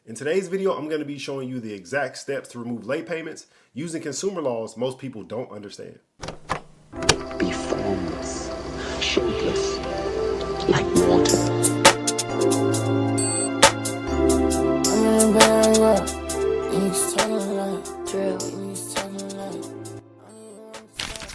In today's video, I'm going to be showing you the exact steps to remove late payments using consumer laws most people don't understand. Be formless, shapeless, like water.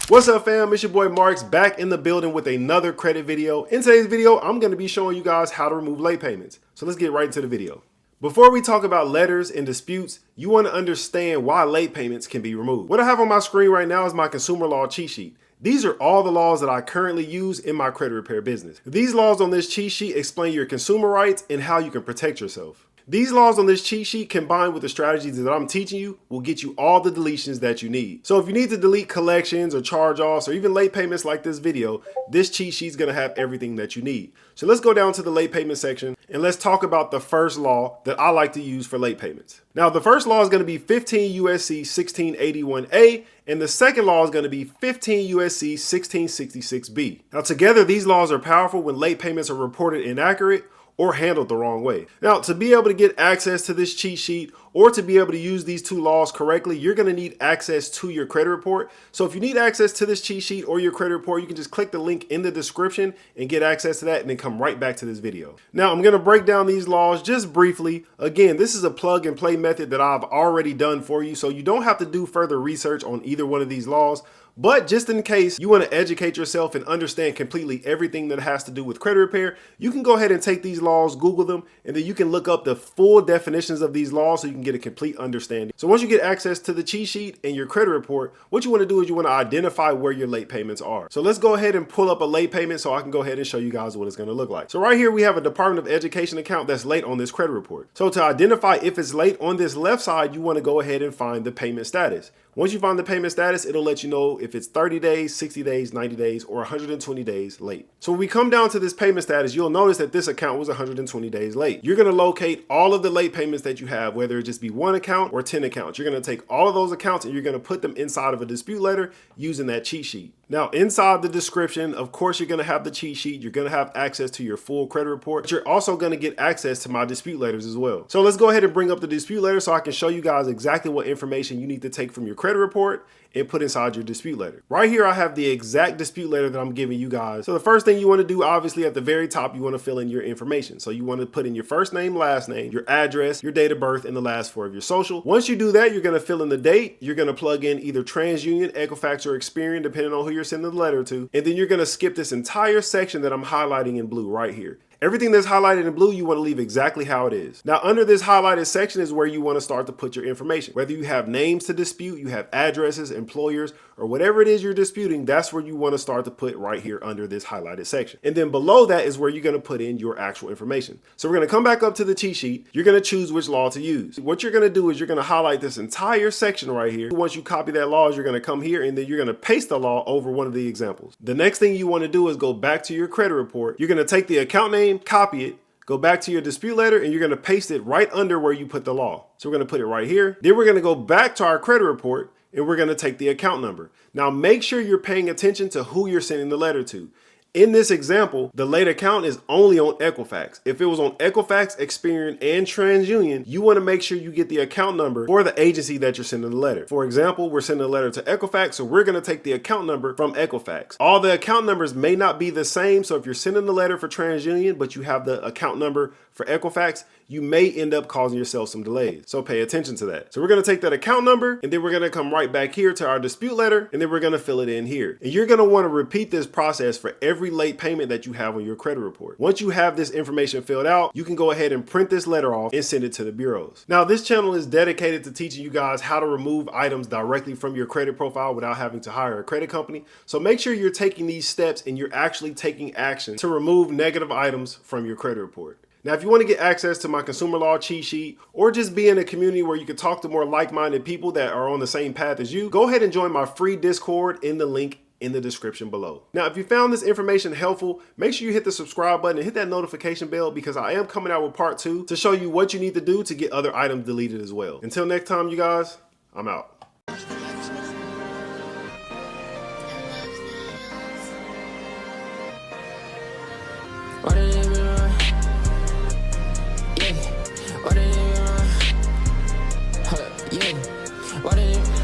What's up, fam? It's your boy Marks back in the building with another credit video. In today's video, I'm going to be showing you guys how to remove late payments. So let's get right into the video. Before we talk about letters and disputes, you want to understand why late payments can be removed. What I have on my screen right now is my consumer law cheat sheet. These are all the laws that I currently use in my credit repair business. These laws on this cheat sheet explain your consumer rights and how you can protect yourself. These laws on this cheat sheet combined with the strategies that I'm teaching you will get you all the deletions that you need. So if you need to delete collections or charge-offs or even late payments like this video, this cheat sheet is going to have everything that you need. So let's go down to the late payment section and let's talk about the first law that I like to use for late payments. Now the first law is going to be 15 USC 1681A and the second law is going to be 15 USC 1666B. Now together these laws are powerful when late payments are reported inaccurate or handled the wrong way. Now, to be able to get access to this cheat sheet or to be able to use these two laws correctly, you're going to need access to your credit report. So if you need access to this cheat sheet or your credit report, you can just click the link in the description and get access to that and then come right back to this video. Now, I'm going to break down these laws just briefly. Again, this is a plug and play method that I've already done for you, so you don't have to do further research on either one of these laws. But just in case you want to educate yourself and understand completely everything that has to do with credit repair, you can go ahead and take these laws, Google them, and then you can look up the full definitions of these laws so you can get a complete understanding. So once you get access to the cheat sheet and your credit report, what you want to do is you want to identify where your late payments are. So let's go ahead and pull up a late payment so I can go ahead and show you guys what it's going to look like. So right here we have a Department of Education account that's late on this credit report. So to identify if it's late on this left side, you want to go ahead and find the payment status. Once you find the payment status, it'll let you know if it's 30 days, 60 days, 90 days, or 120 days late. So when we come down to this payment status, you'll notice that this account was 120 days late. You're going to locate all of the late payments that you have, whether it just be one account or 10 accounts. You're going to take all of those accounts and you're going to put them inside of a dispute letter using that cheat sheet. Now, inside the description, of course, you're going to have the cheat sheet. You're going to have access to your full credit report. But you're also going to get access to my dispute letters as well. So let's go ahead and bring up the dispute letter so I can show you guys exactly what information you need to take from your credit report and put inside your dispute letter. Right here, I have the exact dispute letter that I'm giving you guys. So the first thing you want to do, obviously at the very top, you want to fill in your information. So you want to put in your first name, last name, your address, your date of birth, and the last four of your social. Once you do that, you're going to fill in the date. You're going to plug in either TransUnion, Equifax, or Experian, depending on who you're sending the letter to. And then you're going to skip this entire section that I'm highlighting in blue right here. Everything that's highlighted in blue, you want to leave exactly how it is. Now, under this highlighted section is where you want to start to put your information. Whether you have names to dispute, you have addresses, employers, or whatever it is you're disputing, that's where you want to start to put right here under this highlighted section. And then below that is where you're going to put in your actual information. So we're going to come back up to the cheat sheet. You're going to choose which law to use. What you're going to do is you're going to highlight this entire section right here. Once you copy that law, you're going to come here and then you're going to paste the law over one of the examples. The next thing you want to do is go back to your credit report. You're going to take the account name, copy it, go back to your dispute letter, and you're going to paste it right under where you put the law. So we're going to put it right here. Then we're going to go back to our credit report and we're going to take the account number. Now make sure you're paying attention to who you're sending the letter to. In this example, the late account is only on Equifax. If it was on Equifax, Experian, and TransUnion, you want to make sure you get the account number for the agency that you're sending the letter. For example, we're sending a letter to Equifax, so we're going to take the account number from Equifax. All the account numbers may not be the same, so if you're sending the letter for TransUnion, but you have the account number for Equifax, you may end up causing yourself some delays. So pay attention to that. So we're going to take that account number and then we're going to come right back here to our dispute letter and then we're going to fill it in here. And you're going to want to repeat this process for every late payment that you have on your credit report. Once you have this information filled out, you can go ahead and print this letter off and send it to the bureaus. Now, this channel is dedicated to teaching you guys how to remove items directly from your credit profile without having to hire a credit company. So make sure you're taking these steps and you're actually taking action to remove negative items from your credit report. Now, if you want to get access to my consumer law cheat sheet or just be in a community where you can talk to more like-minded people that are on the same path as you, go ahead and join my free Discord in the link in the description below. Now, if you found this information helpful, make sure you hit the subscribe button and hit that notification bell because I am coming out with part 2 to show you what you need to do to get other items deleted as well. Until next time, you guys, I'm out. What did it run? Yeah. What did it run? Why did you?